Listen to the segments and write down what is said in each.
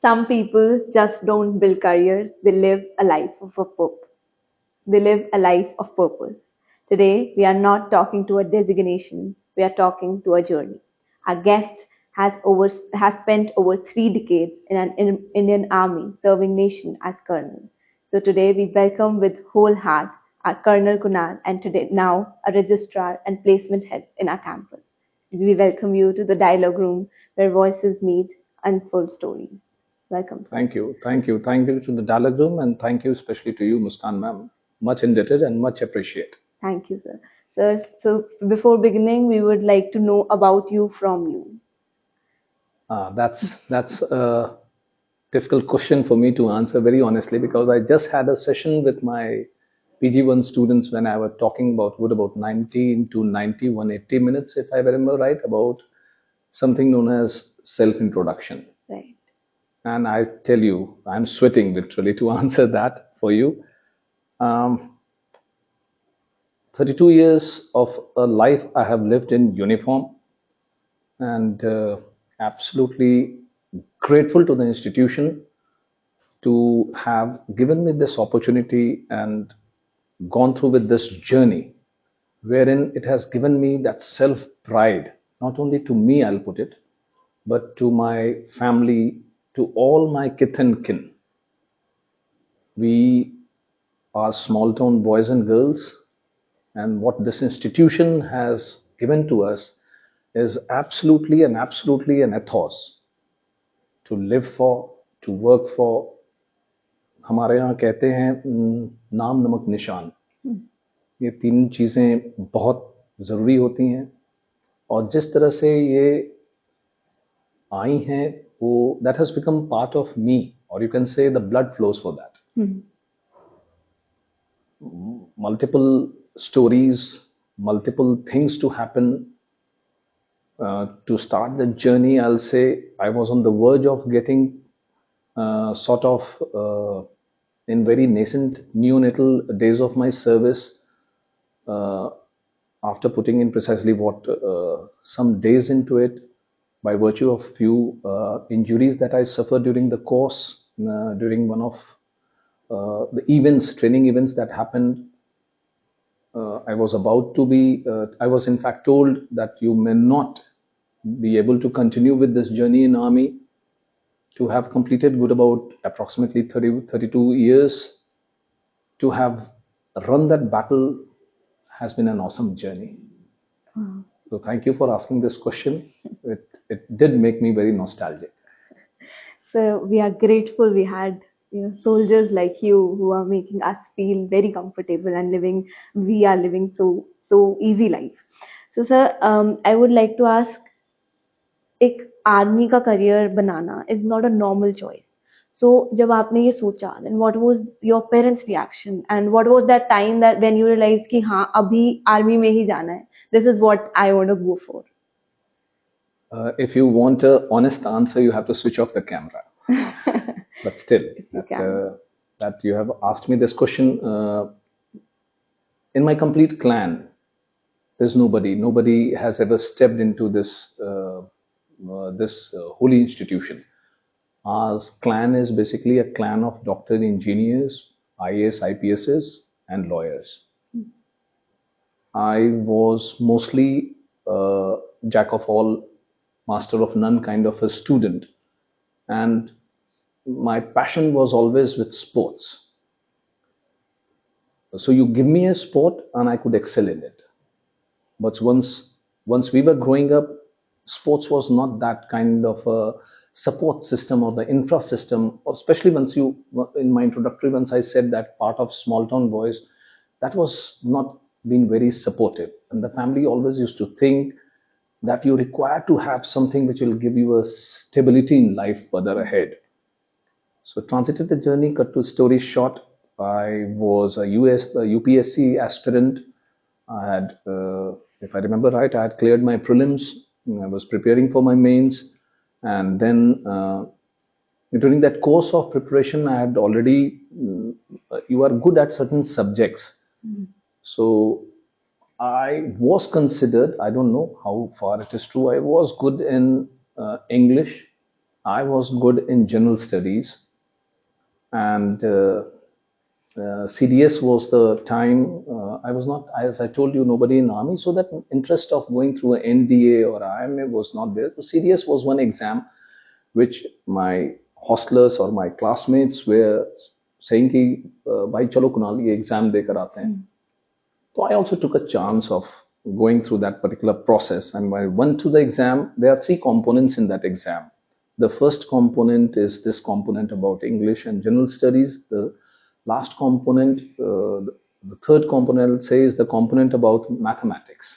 Some people just don't build careers, they live a life of a purpose. They live a life of purpose. Today, we are not talking to a designation, we are talking to a journey. Our guest has spent over 3 decades in an Indian army serving nation as colonel. So today we welcome with whole heart our Colonel Kunal and today now a registrar and placement head in our campus. We welcome you to the dialogue room where voices meet, unfold stories. Welcome. Thank you. Thank you. Thank you to the dialogue room and thank you especially to you, Muskan ma'am. Much indebted and much appreciate. Thank you, sir. So before beginning, we would like to know about you from you. That's a difficult question for me to answer very honestly because I just had a session with my PG1 students when I was talking about 90 to 90, 180 minutes, if I remember right, about something known as self-introduction. Right. And I tell you, I'm sweating literally to answer that for you. Um, 32 years of a life I have lived in uniform and absolutely grateful to the institution to have given me this opportunity and gone through with this journey wherein it has given me that self pride, not only to me, I'll put it, but to my family, to all my kith and kin. We are small town boys and girls, and what this institution has given to us is absolutely an ethos to live for, to work for. हमारे यहाँ कहते हैं नाम नमक निशान, ये तीन चीज़ें बहुत ज़रूरी होती हैं और जिस तरह से ये आई हैं वो that has become part of me or you can say the blood flows for that. Multiple stories, multiple things to happen. To start the journey, I'll say I was on the verge of getting sort of in very nascent neonatal days of my service. After putting in precisely what some days into it, by virtue of few injuries that I suffered during the course, during one of the events, training events that happened. I was about to be, I was in fact told that you may not be able to continue with this journey in army. To have completed good about approximately 32 years, to have run that battle has been an awesome journey. So thank you for asking this question. It did make me very nostalgic. So we are grateful we had soldiers like you who are making us feel very comfortable and we are living so easy life. So sir, I would like to ask, एक army का career banana is not a normal choice. So जब आपने ये सोचा, then what was your parents' reaction and what was that time that when you realized कि हाँ अभी army में ही जाना है, this is what I want to go for. If you want an honest answer, you have to switch off the camera. But still, that you have asked me this question. In my complete clan, there's nobody has ever stepped into this holy institution. Our clan is basically a clan of doctor engineers, IAS, IPSs, and lawyers. I was mostly jack of all, master of none kind of a student, and my passion was always with sports. So you give me a sport and I could excel in it. But once we were growing up, sports was not that kind of a support system or the infra system, especially in my introductory, once I said that part of small town boys, that was not being very supportive. And the family always used to think that you require to have something which will give you a stability in life further ahead. So transited the journey, cut to story short, I was a UPSC aspirant. I had, if I remember right, I had cleared my prelims. I was preparing for my mains. And then during that course of preparation, I had already, you are good at certain subjects. So I was considered, I don't know how far it is true, I was good in English. I was good in general studies, and CDS was the time I was not, as I told you, nobody in army, so that interest of going through an NDA or IMA was not there. So CDS was one exam which my hostlers or my classmates were saying कि भाई चलो कुणाल ये exam देकर आते हैं. So I also took a chance of going through that particular process. And when I went to the exam, there are three components in that exam. The first component is this component about English and general studies. The last component, the third component, I would say, is the component about mathematics.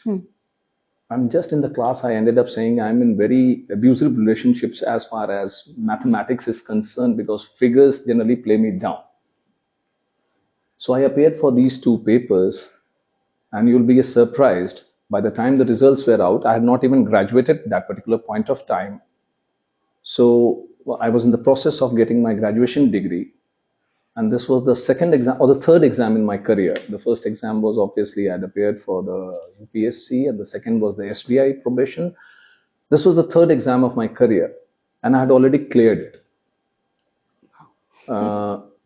I'm just in the class, I ended up saying I'm in very abusive relationships as far as mathematics is concerned because figures generally play me down. So I appeared for these two papers, and you'll be surprised. By the time the results were out, I had not even graduated at that particular point of time. So I was in the process of getting my graduation degree. And this was the second exam or the third exam in my career. The first exam was obviously I had appeared for the UPSC, and the second was the SBI probation. This was the third exam of my career, and I had already cleared it.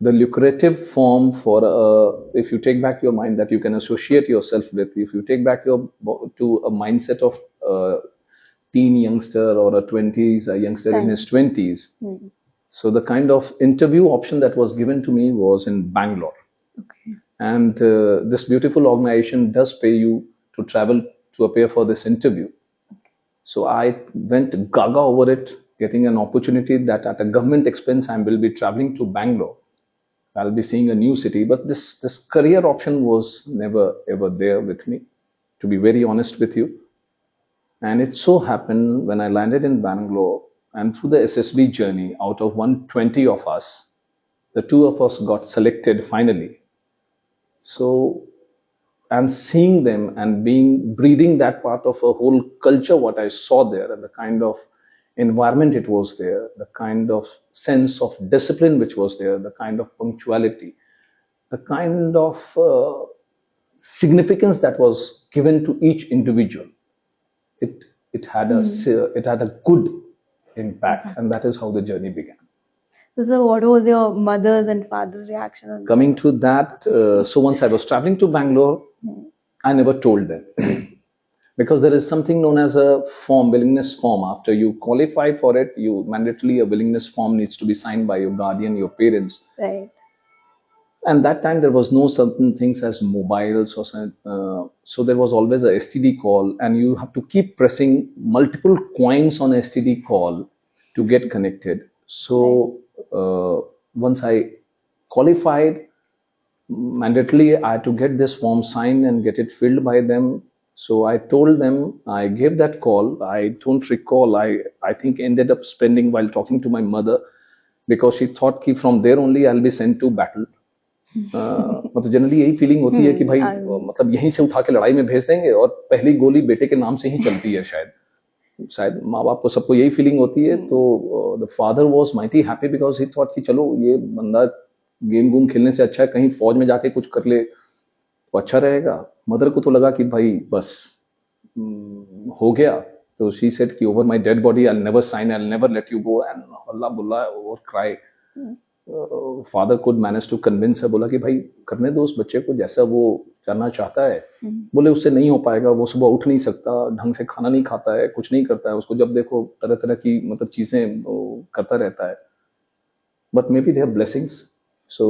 The lucrative form for if you take back your mind that you can associate yourself with, if you take back your to a mindset of a teen youngster or a 20s, a youngster in his 20s. So the kind of interview option that was given to me was in Bangalore. Okay. And this beautiful organization does pay you to travel to appear for this interview. Okay. So I went gaga over it, getting an opportunity that at a government expense I will be traveling to Bangalore. I'll be seeing a new city, but this career option was never ever there with me, to be very honest with you. And it so happened when I landed in Bangalore and through the SSB journey, out of 120 of us, the two of us got selected finally. So I'm seeing them and breathing that part of a whole culture, what I saw there, and the kind of environment it was there, the kind of sense of discipline which was there, the kind of punctuality, the kind of significance that was given to each individual. It had a good impact, and that is how the journey began. So what was your mother's and father's reaction on Coming to that, so once I was traveling to Bangalore, I never told them. Because there is something known as a form, willingness form. After you qualify for it, you mandatorily a willingness form needs to be signed by your guardian, your parents. Right. And that time there was no certain things as mobiles or so there was always a STD call, and you have to keep pressing multiple coins on STD call to get connected. So once I qualified, mandatorily I had to get this form signed and get it filled by them. So I told them, I gave that call. I don't recall. I think ended up spending while talking to my mother, because she thought कि from there only I'll be sent to battle. मतलब generally यही feeling होती है कि भाई मतलब यहीं से उठा के लड़ाई में भेज देंगे और पहली गोली बेटे के नाम से ही चलती है शायद माँ बाप को सबको यही फीलिंग होती है. तो the father was mighty happy because he thought कि चलो ये बंदा गेम गूम खेलने से अच्छा है कहीं फौज में जाके कुछ कर ले तो अच्छा रहेगा. मदर को तो लगा कि भाई बस हो गया. तो शी सेड कि over my dead body I will never sign, I will never let you go, and हल्ला बुल्ला और cry. Father could manage to convince है, बोला कि भाई करने दो उस बच्चे को जैसा वो करना चाहता है. बोले उससे नहीं हो पाएगा, वो सुबह उठ नहीं सकता, ढंग से खाना नहीं खाता है, कुछ नहीं करता है, उसको जब देखो तरह तरह की मतलब चीजें करता रहता है. But may be they have blessings. So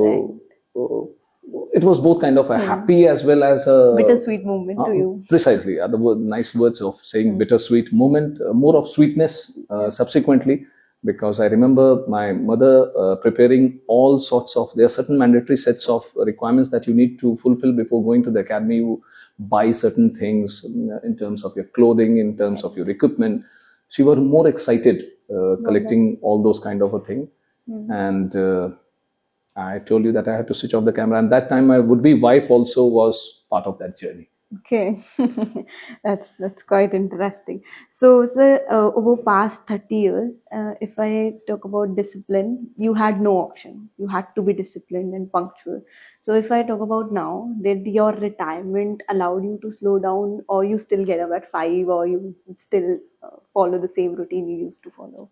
it was both kind of a happy as well as a bittersweet moment to you. Precisely, nice words of saying bittersweet moment, more of sweetness subsequently, because I remember my mother preparing all sorts of, there are certain mandatory sets of requirements that you need to fulfill before going to the academy. You buy certain things in terms of your clothing, in terms of your equipment. She was more excited collecting all those kind of a thing. And I told you that I had to switch off the camera, and that time my would-be wife also was part of that journey. Okay, that's quite interesting. So, sir, over past 30 years, if I talk about discipline, you had no option. You had to be disciplined and punctual. So, if I talk about now, did your retirement allowed you to slow down, or you still get up at 5, or you still follow the same routine you used to follow?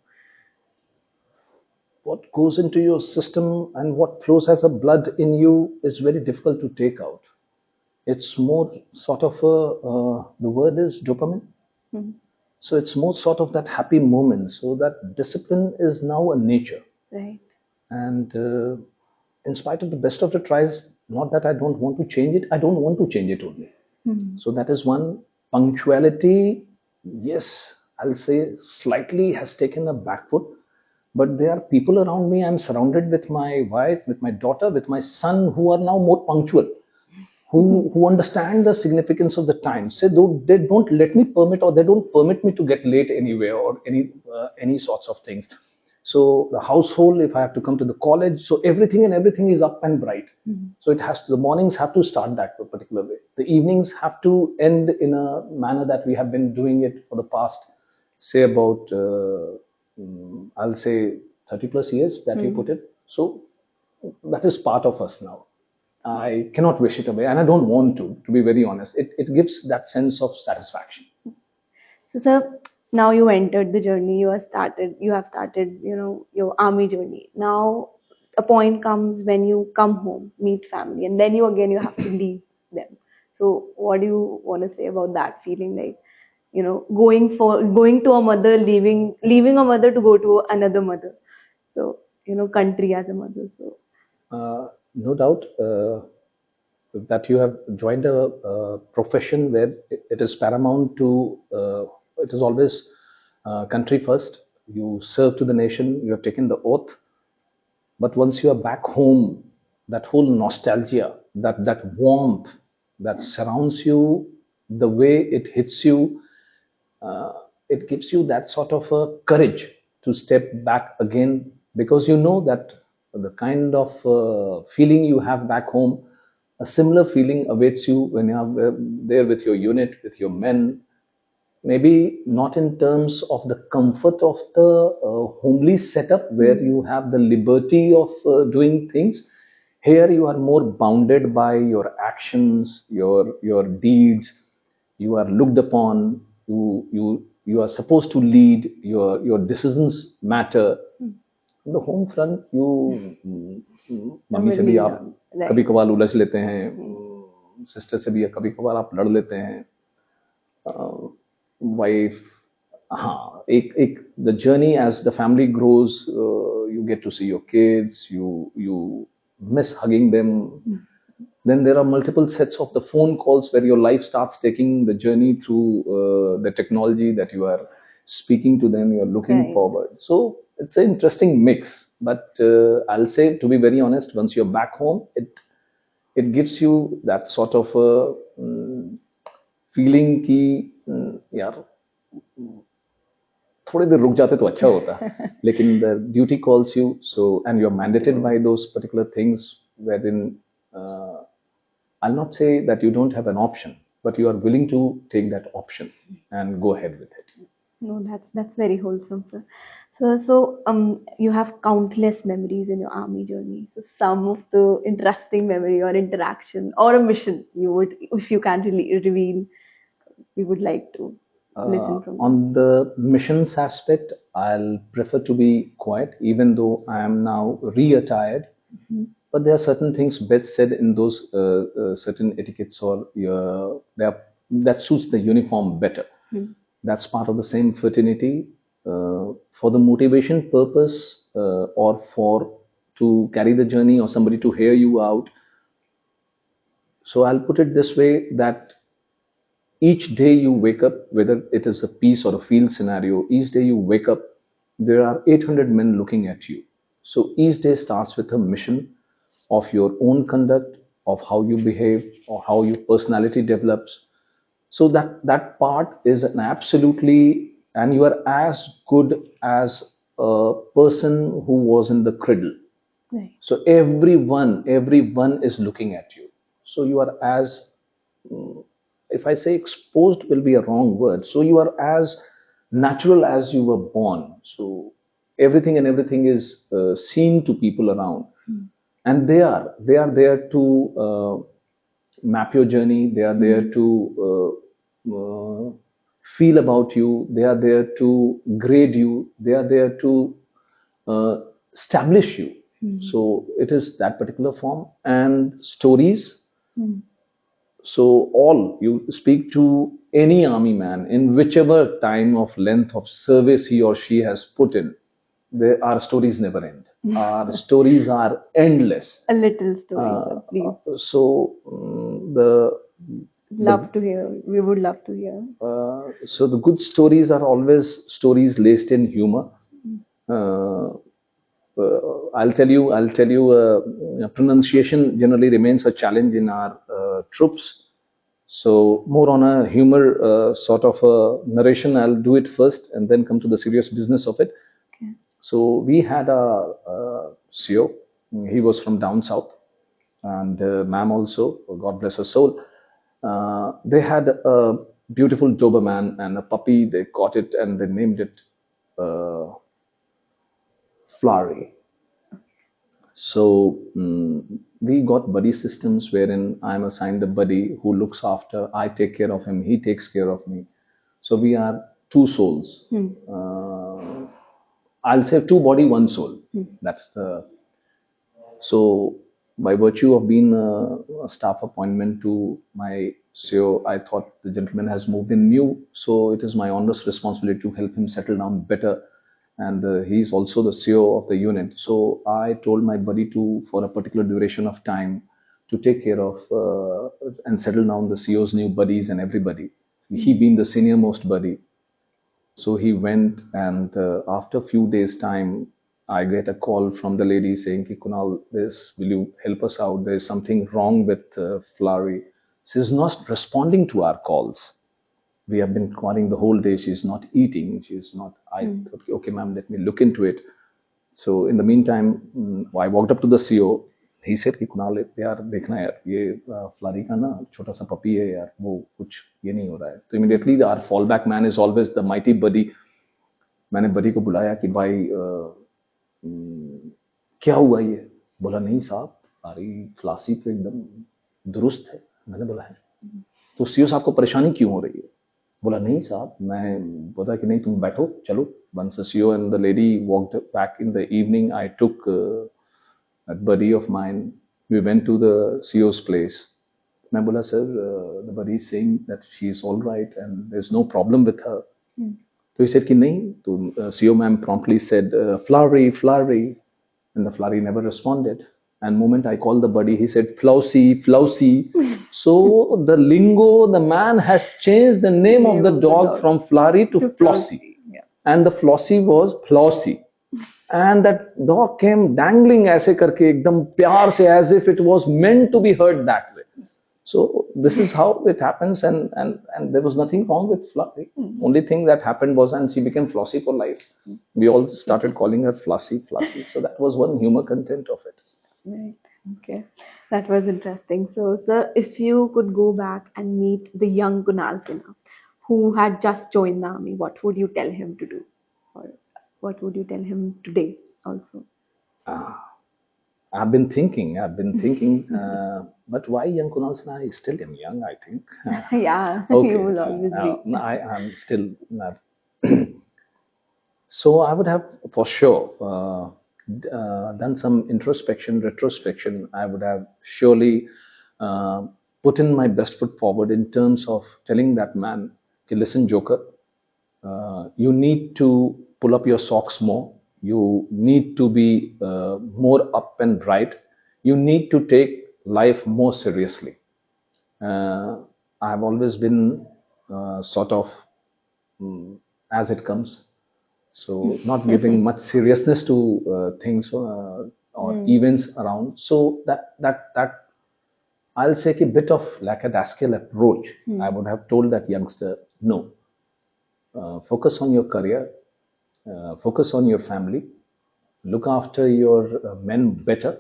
what goes into your system and what flows as a blood in you is very difficult to take out. It's more sort of the word is dopamine. Mhm. So it's more sort of that happy moment. So that discipline is now a nature. Right. And in spite of the best of the tries, not that I don't want to change it, I don't want to change it only. Mhm. So that is one. Punctuality, yes, I'll say slightly has taken a back foot, but there are people around me. I'm surrounded with my wife, with my daughter, with my son who are now more punctual, who understand the significance of the time. Say they don't let me permit, or they don't permit me to get late anywhere or any sorts of things. So the household, if I have to come to the college, so everything is up and bright. So it has to, the mornings have to start that particular way. The evenings have to end in a manner that we have been doing it for the past, say about I'll say 30 plus years that you put it. So that is part of us now. I cannot wish it away, and I don't want to be very honest. It gives that sense of satisfaction. So, sir, now you entered the journey. You have started, your army journey. Now, a point comes when you come home, meet family, and then you have to leave them. So, what do you want to say about that feeling? Like, going to a mother, leaving a mother to go to another mother. So, country as a mother. So, No doubt that you have joined a profession where it is paramount to, it is always country first. You serve to the nation, you have taken the oath, but once you are back home, that whole nostalgia, that warmth that surrounds you, the way it hits you, uh, it gives you that sort of a courage to step back again, because you know that the kind of feeling you have back home, a similar feeling awaits you when you are there with your unit, with your men. Maybe not in terms of the comfort of the homely setup where you have the liberty of doing things. Here you are more bounded by your actions, your deeds. You are looked upon. You are supposed to lead. Your decisions matter. On the home front, mummy से भी lead आप on. कभी Right. कभार उलझ लेते हैं, sister से भी कभी कभार आप लड़ लेते हैं, wife. हाँ, एक the journey as the family grows, you get to see your kids, you miss hugging them. Then there are multiple sets of the phone calls where your life starts taking the journey through the technology that you are speaking to them, you are looking Right. forward. So it's an interesting mix. But I'll say, to be very honest, once you're back home, it gives you that sort of feeling कि यार थोड़ी देर रुक जाते तो अच्छा होता, लेकिन the duty calls you, so and you're mandated by those particular things wherein uh, I'll not say that you don't have an option, but you are willing to take that option and go ahead with it. No, that's very wholesome, sir. So, you have countless memories in your army journey. So, some of the interesting memory or interaction or a mission you would, if you can really reveal, we would like to listen from you. On the missions aspect, I'll prefer to be quiet, even though I am now re-attired. But there are certain things best said in those certain etiquettes, or that suits the uniform better. That's part of the same fraternity. For the motivation purpose, or for to carry the journey, or somebody to hear you out. So I'll put it this way, that each day you wake up, whether it is a peace or a field scenario, each day you wake up, there are 800 men looking at you. So each day starts with a mission of your own conduct, of how you behave, or how your personality develops. So that part is an absolutely, and you are as good as a person who was in the cradle. Right. So everyone is looking at you. So you are as, if I say exposed will be a wrong word. So you are as natural as you were born. So everything is seen to people around, and they are there to map your journey. They are there to feel about you. They are there to grade you. They are there to establish you. So it is that particular form and stories. So all you speak to any army man in whichever time of length of service he or she has put in, our stories never end. Our stories are endless. A little story, sir, please. So the Love to hear. We would love to hear. so the good stories are always stories laced in humor. I'll tell you, pronunciation generally remains a challenge in our troops. So more on a humor sort of a narration, I'll do it first and then come to the serious business of it. Okay. So we had a CEO. He was from down south, and ma'am also. God bless her soul. They had a beautiful Doberman and a puppy. They caught it and they named it uh, Flurry. So we got buddy systems wherein I'm assigned a buddy who looks after, I take care of him, he takes care of me. So we are two souls. I'll say two body, one soul. That's the. So by virtue of being a staff appointment to my CEO, I thought the gentleman has moved in new. So it is my honest responsibility to help him settle down better, and he's also the CEO of the unit. So I told my buddy to, for a particular duration of time, to take care of and settle down the CEO's new buddies and everybody. He being the senior most buddy. So he went, and after a few days' time, I get a call from the lady saying, "Ki, Kunal, this, will you help us out? There's something wrong with Flurry. She's not responding to our calls. We have been calling the whole day. She's not eating. She's not." I thought, okay, ma'am, let me look into it. So in the meantime, I walked up to the CEO. He said कि कुणाल यार देखना यार ये फ्लारी का ना छोटा सा puppy है यार वो कुछ ये नहीं हो रहा है. तो immediately our fallback man is always the mighty buddy. मैंने buddy को बुलाया कि भाई क्या हुआ ये. बोला नहीं साहब हमारी फ्लासी तो एकदम दुरुस्त है. मैंने बोला है तो सीओ साहब को परेशानी क्यों हो रही है. बोला नहीं साहब मैं बोला कि नहीं तुम बैठो चलो. Once the CEO and the lady walked back in the evening, I took a buddy of mine. We went to the CEO's place. मैं बोला sir, the buddy is saying that she is all right and there's no problem with her. So he said कि नहीं. तो CEO ma'am promptly said Flurry, Flurry, and the Flurry never responded. And moment I called the buddy, he said Flossie, Flossie. So the lingo, the man has changed the name of the dog from Flurry to Flossie. Yeah. And the Flossie was Flossie. And that dog came dangling ऐसे करके एकदम प्यार से, as if it was meant to be heard that way. So this is how it happens, and there was nothing wrong with Flossie. Only thing that happened was, and she became Flossie for life. We all started calling her Flossie, Flossie. So that was one humor content of it. Right. Okay. That was interesting. So, sir, if you could go back and meet the young Kunal Sinha, who had just joined the army, what would you tell him to do? Or what would you tell him today also? I've been thinking, but why young Kunal Sinha is still young, I think. Yeah, Okay. he will always be. I am still not. So I would have for sure done some introspection, retrospection. I would have surely put in my best foot forward in terms of telling that man, okay, listen, Joker, you need to pull up your socks more. You need to be more up and bright. You need to take life more seriously. I have always been sort of as it comes. So not giving much seriousness to things or events around. So that I'll say a bit of lackadaisical approach. I would have told that youngster, no, focus on your career, focus on your family, look after your men better,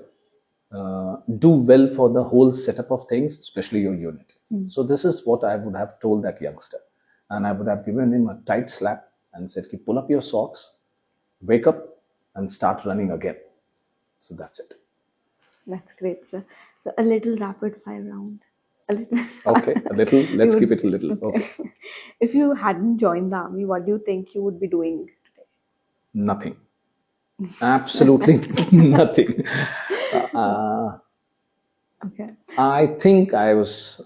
do well for the whole setup of things, especially your unit. So this is what I would have told that youngster, and I would have given him a tight slap and said, pull up your socks, wake up, and start running again. So that's it. That's great, sir. So a little rapid fire round. A little. Okay, a little. Let's keep it a little. Okay. If you hadn't joined the army, what do you think you would be doing today? Nothing. Absolutely nothing. Uh, Okay. I think I was,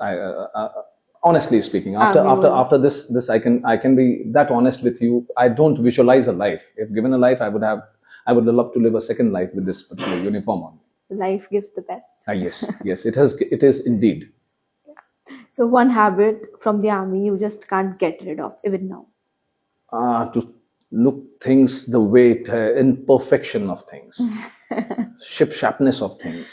honestly speaking, Army was after this, I can be that honest with you. I don't visualize a life. If given a life, I would love to live a second life with this particular uniform on. life gives the best. Yes, yes, it is indeed. So one habit from the army you just can't get rid of even now. To look things the way imperfection of things, ship sharpness of things,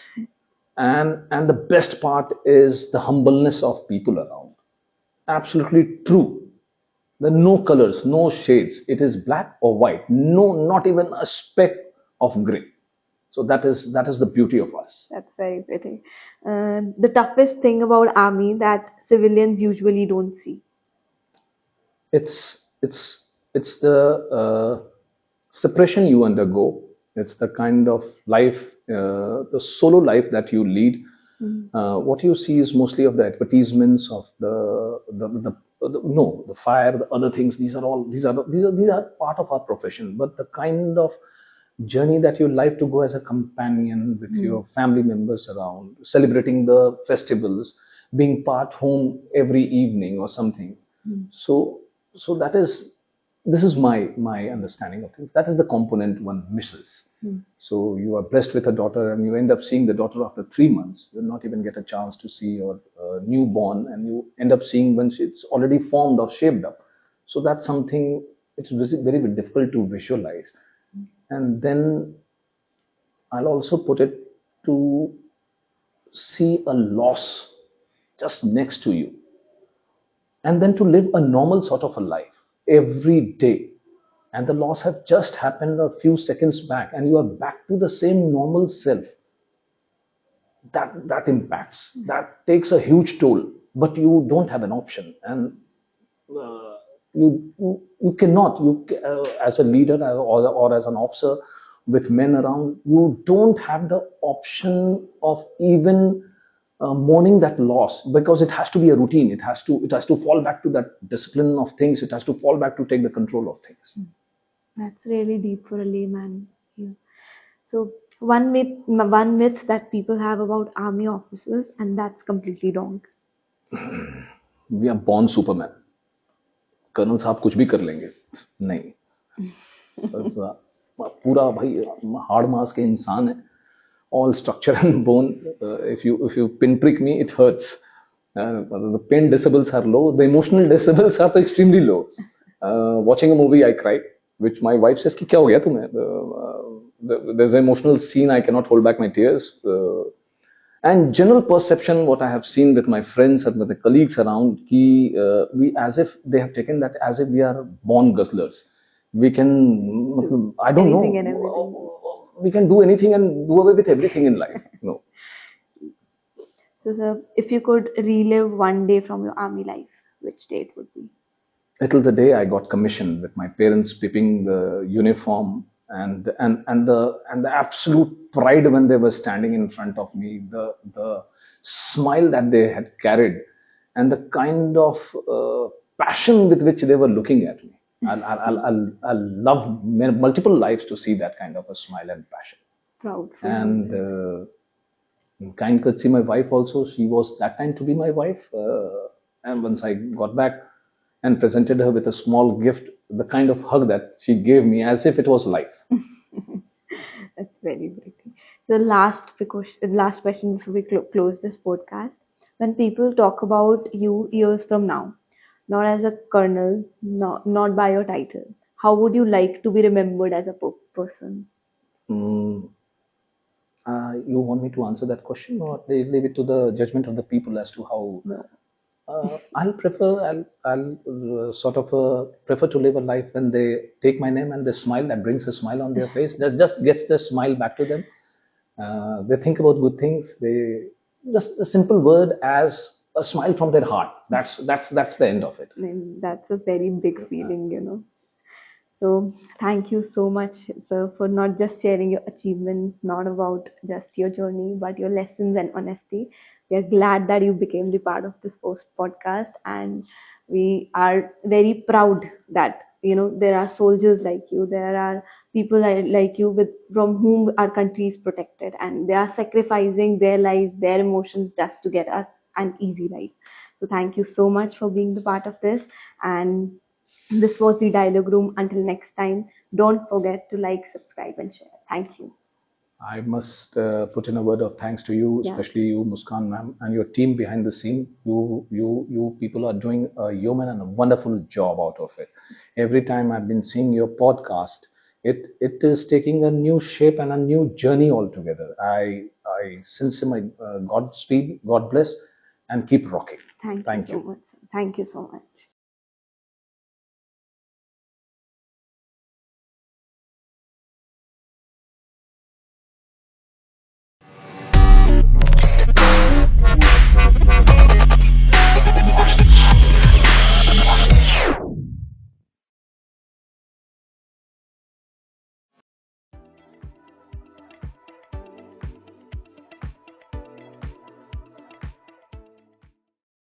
and the best part is the humbleness of people around. Absolutely true. There are no colors, no shades. It is black or white. No, not even a speck of gray. So that is the beauty of us. That's very pretty. The toughest thing about army that civilians usually don't see. It's the suppression you undergo. It's the kind of life, the solo life that you lead. Mm. What you see is mostly of the advertisements of the fire, the other things. These are part of our profession. But the kind of journey that you like to go as a companion with your family members around, celebrating the festivals, being part home every evening or something. So so this is my understanding of things. That is the component one misses. So you are blessed with a daughter, and you end up seeing the daughter after 3 months. You'll not even get a chance to see your newborn, and you end up seeing when it's already formed or shaped up. So that's something, it's very, very difficult to visualize. And then I'll also put it to see a loss just next to you, and then to live a normal sort of a life every day, and the loss have just happened a few seconds back, and you are back to the same normal self. That impacts, that takes a huge toll, but you don't have an option. And you cannot, as a leader, or as an officer with men around, you don't have the option of even mourning that loss, because it has to be a routine. It has to fall back to that discipline of things. It has to fall back to take the control of things. That's really deep for a layman. Yeah. So one myth that people have about army officers, and that's completely wrong. We are born superman. Colonel साहब कुछ भी कर लेंगे, नहीं। पूरा भाई hard mass के इंसान है, all structure and bone. If you pinprick me, it hurts. The pain decibels are low. The emotional decibels are extremely low. Watching a movie, I cry, which my wife says, "कि क्या हो गया तुम्हें?" There's an emotional scene. I cannot hold back my tears. And general perception, what I have seen with my friends and with the colleagues around, we, as if they have taken that as if we are born guzzlers. We can, I don't Anything and everything. know, we can do anything and do away with everything in life. No. So, sir, if you could relive one day from your army life, which day it would be? Until the day I got commissioned, with my parents peeping the uniform, and the absolute pride when they were standing in front of me, the smile that they had carried, and the kind of passion with which they were looking at me. I'll love multiple lives to see that kind of a smile and passion. Proud for And you. kind could see my wife also. She was that time to be my wife. And once I got back and presented her with a small gift, the kind of hug that she gave me, as if it was life. That's very pretty. So, last question before we close this podcast. When people talk about you years from now, not as a colonel, not by your title, how would you like to be remembered as a person? Mm, you want me to answer that question, or leave it to the judgment of the people as to how? No. I'll sort of prefer to live a life when they take my name and they smile. That brings a smile on their face. That just gets the smile back to them. They think about good things. They just a simple word as a smile from their heart. That's the end of it. And that's a very big feeling. So thank you so much, sir, for not just sharing your achievements, not about just your journey, but your lessons and honesty. We are glad that you became the part of this post podcast, and we are very proud that there are soldiers like you, there are people like you with from whom our country is protected, and they are sacrificing their lives, their emotions, just to get us an easy life. So thank you so much for being the part of this. And this was the Dialogue Room. Until next time, don't forget to like, subscribe, and share. Thank you. I must put in a word of thanks to you, Yeah. especially you, Muskan ma'am, and your team behind the scene. You people are doing a yeoman and a wonderful job out of it. Every time I've been seeing your podcast, it is taking a new shape and a new journey altogether. I sincere my Godspeed, God bless, and keep rocking. Thank you Thank so you. much. Thank you so much.